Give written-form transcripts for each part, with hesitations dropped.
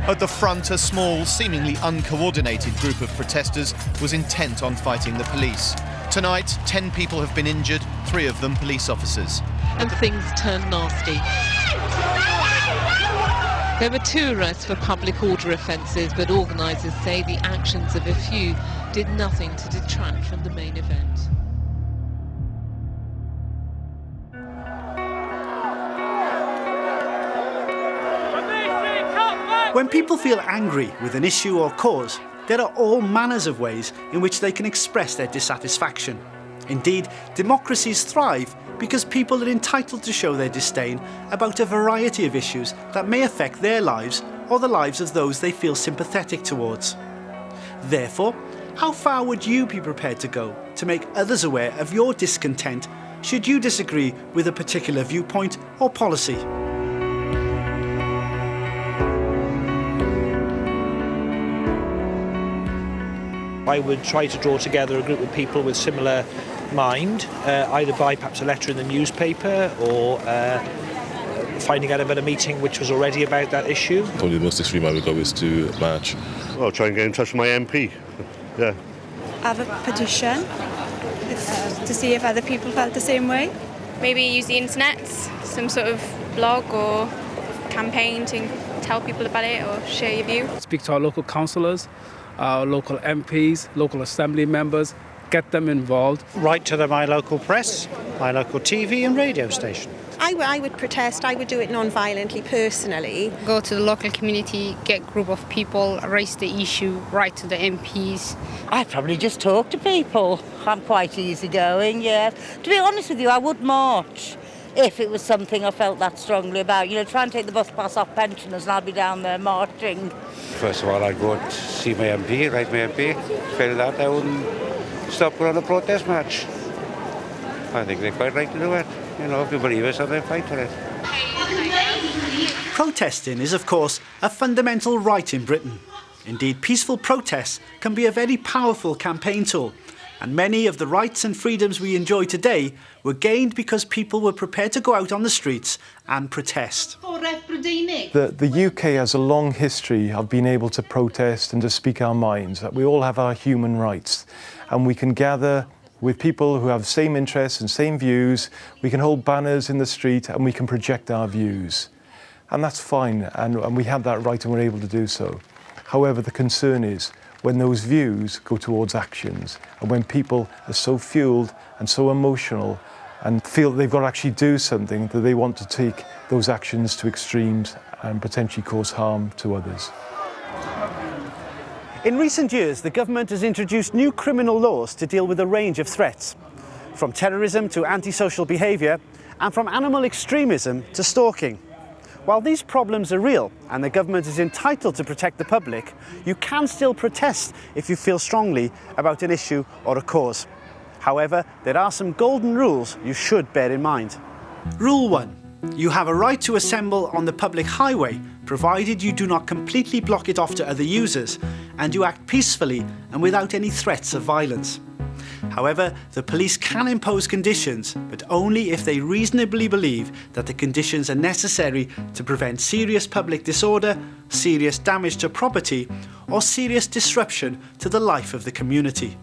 At the front, a small, seemingly uncoordinated group of protesters was intent on fighting the police. Tonight, 10 people have been injured, 3 of them police officers. And things turned nasty. There were 2 arrests for public order offences, but organisers say the actions of a few did nothing to detract from the main event. When people feel angry with an issue or cause, there are all manners of ways in which they can express their dissatisfaction. Indeed, democracies thrive because people are entitled to show their disdain about a variety of issues that may affect their lives or the lives of those they feel sympathetic towards. Therefore, how far would you be prepared to go to make others aware of your discontent should you disagree with a particular viewpoint or policy? I would try to draw together a group of people with similar mind, either by perhaps a letter in the newspaper or finding out about a meeting which was already about that issue. Probably the most extreme I would go is to march. Well, try and get in touch with my MP. Yeah. Have a petition to see if other people felt the same way. Maybe use the internet, some sort of blog or campaign to tell people about it or share your view. Speak to our local councillors, our local MPs, local assembly members, get them involved. Write to my local press, my local TV and radio station. I would protest. I would do it non-violently personally. Go to the local community, get a group of people, raise the issue, write to the MPs. I'd probably just talk to people. I'm quite easygoing, yeah. To be honest with you, I would march if it was something I felt that strongly about. You know, try and take the bus pass off pensioners and I'll be down there marching. First of all, I'd go and see my MP, write my MP. Fail that, I wouldn't stop going on a protest march. I think they're quite right to do it. You know, if you believe it, so they fight for it. Protesting is, of course, a fundamental right in Britain. Indeed, peaceful protests can be a very powerful campaign tool, and many of the rights and freedoms we enjoy today were gained because people were prepared to go out on the streets and protest. The UK has a long history of being able to protest and to speak our minds, that we all have our human rights, and we can gather with people who have the same interests and same views. We can hold banners in the street and we can project our views. And that's fine, and we have that right and we're able to do so. However, the concern is when those views go towards actions and when people are so fueled and so emotional and feel they've got to actually do something, that they want to take those actions to extremes and potentially cause harm to others. In recent years, the government has introduced new criminal laws to deal with a range of threats, from terrorism to antisocial behaviour, and from animal extremism to stalking. While these problems are real and the government is entitled to protect the public, you can still protest if you feel strongly about an issue or a cause. However, there are some golden rules you should bear in mind. Rule 1. You have a right to assemble on the public highway, provided you do not completely block it off to other users, and you act peacefully and without any threats of violence. However, the police can impose conditions, but only if they reasonably believe that the conditions are necessary to prevent serious public disorder, serious damage to property, or serious disruption to the life of the community.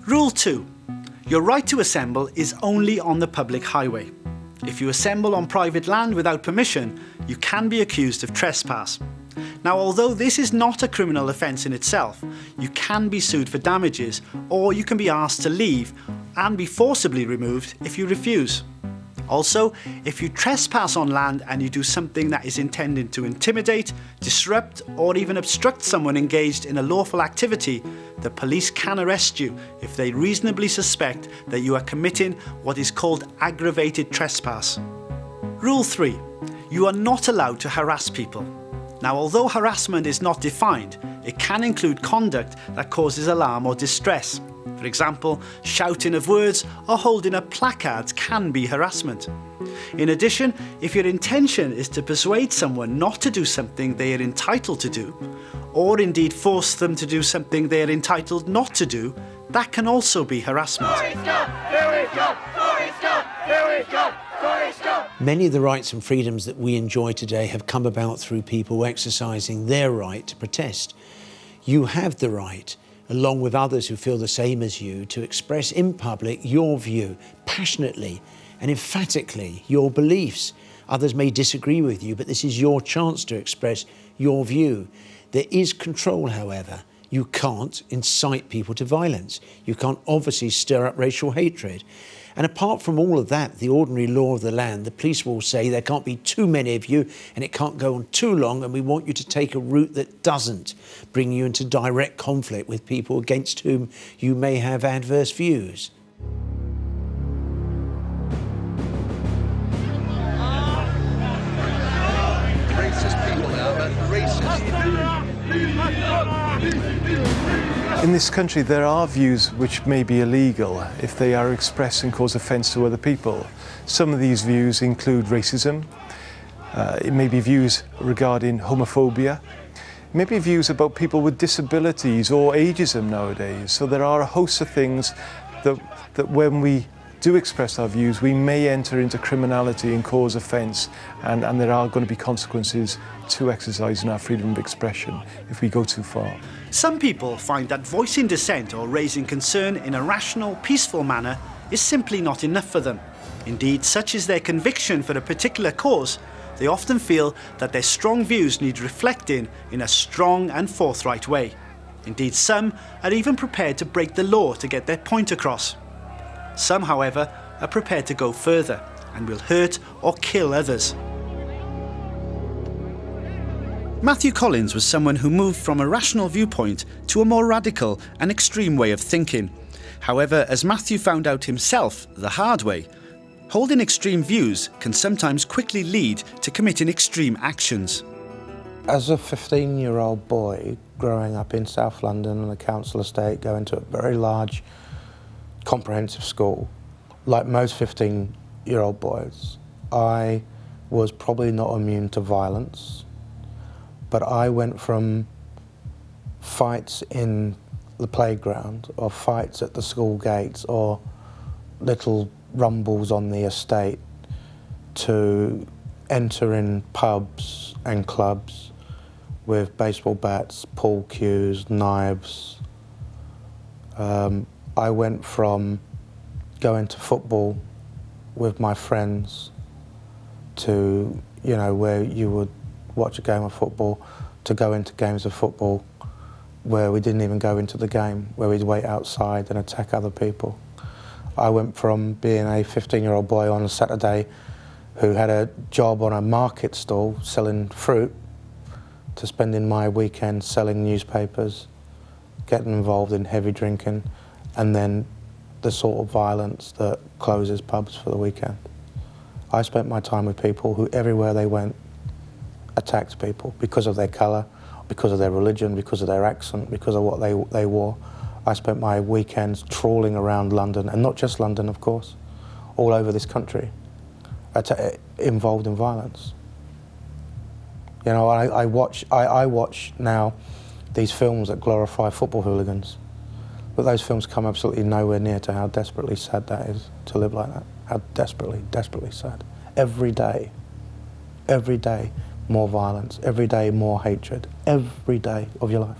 Rule 2. Your right to assemble is only on the public highway. If you assemble on private land without permission, you can be accused of trespass. Now, although this is not a criminal offence in itself, you can be sued for damages, or you can be asked to leave and be forcibly removed if you refuse. Also, if you trespass on land and you do something that is intended to intimidate, disrupt, or even obstruct someone engaged in a lawful activity, the police can arrest you if they reasonably suspect that you are committing what is called aggravated trespass. Rule 3. You are not allowed to harass people. Now, although harassment is not defined, it can include conduct that causes alarm or distress. For example, shouting of words or holding up placards can be harassment. In addition, if your intention is to persuade someone not to do something they are entitled to do, or indeed force them to do something they are entitled not to do, that can also be harassment. Many of the rights and freedoms that we enjoy today have come about through people exercising their right to protest. You have the right, along with others who feel the same as you, to express in public your view, passionately and emphatically, your beliefs. Others may disagree with you, but this is your chance to express your view. There is control, however. You can't incite people to violence. You can't obviously stir up racial hatred. And apart from all of that, the ordinary law of the land, the police will say there can't be too many of you and it can't go on too long, and we want you to take a route that doesn't bring you into direct conflict with people against whom you may have adverse views. Racist people now, but racist. In this country, there are views which may be illegal if they are expressed and cause offence to other people. Some of these views include racism. It may be views regarding homophobia. It may be views about people with disabilities or ageism nowadays. So there are a host of things that when we do express our views, we may enter into criminality and cause offence, and there are going to be consequences to exercising our freedom of expression if we go too far. Some people find that voicing dissent or raising concern in a rational, peaceful manner is simply not enough for them. Indeed, such is their conviction for a particular cause, they often feel that their strong views need reflecting in a strong and forthright way. Indeed, some are even prepared to break the law to get their point across. Some, however, are prepared to go further and will hurt or kill others. Matthew Collins was someone who moved from a rational viewpoint to a more radical and extreme way of thinking. However, as Matthew found out himself the hard way, holding extreme views can sometimes quickly lead to committing extreme actions. As a 15-year-old boy growing up in South London on a council estate, going to a very large comprehensive school, like most 15-year-old boys, I was probably not immune to violence, but I went from fights in the playground or fights at the school gates or little rumbles on the estate to entering pubs and clubs with baseball bats, pool cues, knives. I went from going to football with my friends to, you know, where you would watch a game of football, to go into games of football where we didn't even go into the game, where we'd wait outside and attack other people. I went from being a 15-year-old boy on a Saturday who had a job on a market stall selling fruit to spending my weekend selling newspapers, getting involved in heavy drinking, and then the sort of violence that closes pubs for the weekend. I spent my time with people who, everywhere they went, attacked people because of their colour, because of their religion, because of their accent, because of what they wore. I spent my weekends trawling around London, and not just London, of course, all over this country, involved in violence. You know, I watch now these films that glorify football hooligans, but those films come absolutely nowhere near to how desperately sad that is to live like that. How desperately, desperately sad. Every day, more violence. Every day, more hatred. Every day of your life.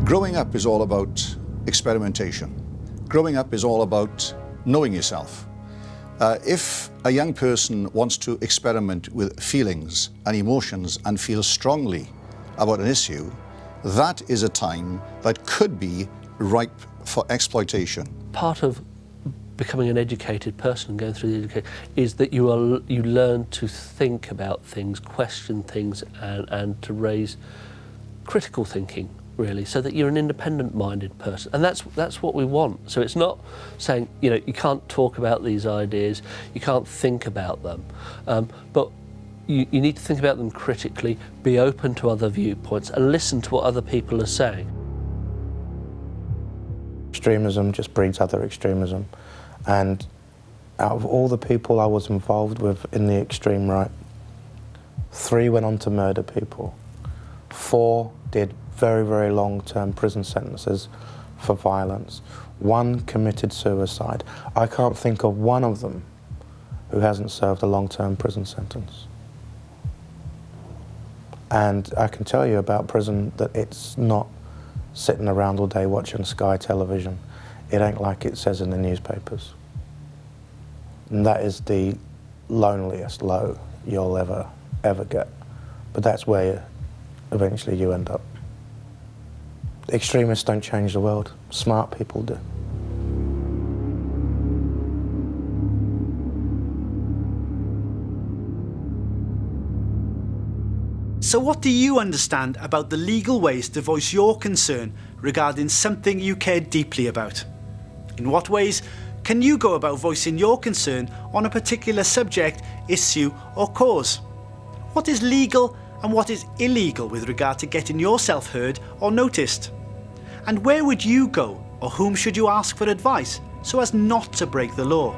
Growing up is all about experimentation. Growing up is all about knowing yourself. If a young person wants to experiment with feelings and emotions and feel strongly about an issue, that is a time that could be ripe for exploitation. Part of becoming an educated person and going through the education is that you learn to think about things, question things, and to raise critical thinking, really, so that you're an independent-minded person. And that's what we want. So it's not saying, you know, you can't talk about these ideas, you can't think about them, but you need to think about them critically, be open to other viewpoints, and listen to what other people are saying. Extremism just breeds other extremism. And out of all the people I was involved with in the extreme right, 3 went on to murder people. 4 did very, very long-term prison sentences for violence. one committed suicide. I can't think of one of them who hasn't served a long-term prison sentence. And I can tell you about prison that it's not sitting around all day watching Sky television. It ain't like it says in the newspapers. And that is the loneliest low you'll ever get. But that's where eventually you end up. Extremists don't change the world. Smart people do. So what do you understand about the legal ways to voice your concern regarding something you care deeply about? In what ways can you go about voicing your concern on a particular subject, issue or cause? What is legal and what is illegal with regard to getting yourself heard or noticed? And where would you go, or whom should you ask for advice so as not to break the law?